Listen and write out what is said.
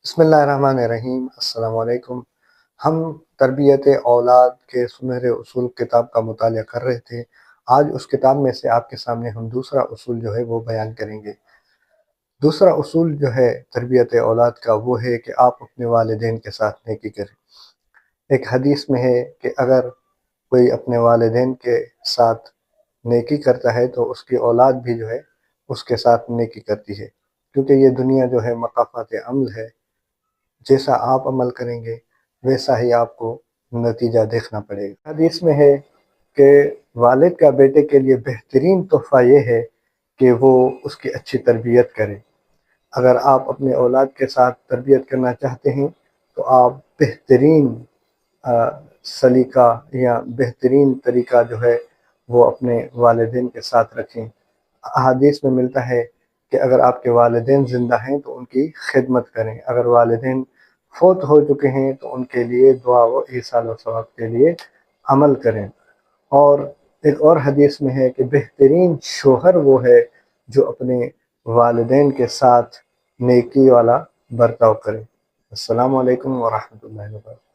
बिस्मिल्लाहिर्रहमानिर्रहीम। अस्सलाम वालेकुम। हम तरबियत औलाद के सुनहरे उसूल किताब का मुतालिया कर रहे थे। आज उस किताब में से आपके सामने हम दूसरा उसूल जो है वो बयान करेंगे। दूसरा उसूल जो है तरबियत औलाद का वो है कि आप अपने वालिदैन के साथ नेकी करें। एक हदीस में है कि अगर कोई अपने वालिदैन के साथ नेकी करता है तो उसकी औलाद भी जो है उसके साथ नेकी करती है, क्योंकि ये दुनिया जो है मकाफ़ात अमल है। जैसा आप अमल करेंगे वैसा ही आपको नतीजा देखना पड़ेगा। हदीस में है कि वालिद का बेटे के लिए बेहतरीन तोहफ़ा ये है कि वो उसकी अच्छी तरबियत करे। अगर आप अपने औलाद के साथ तरबियत करना चाहते हैं तो आप बेहतरीन सलीका या बेहतरीन तरीका जो है वो अपने वालिदैन के साथ रखें। अहादीस में मिलता है कि अगर आपके वालिदैन ज़िंदा हैं तो उनकी खिदमत करें, अगर वालिदैन फ़ौत हो चुके हैं तो उनके लिए दुआ व ईसाल व सवाब के लिए अमल करें। और एक और हदीस में है कि बेहतरीन शोहर वो है जो अपने वालिदैन के साथ नेकी वाला बर्ताव करे। अस्सलामु अलैकुम व रहमतुल्लाहि व बरकातहू।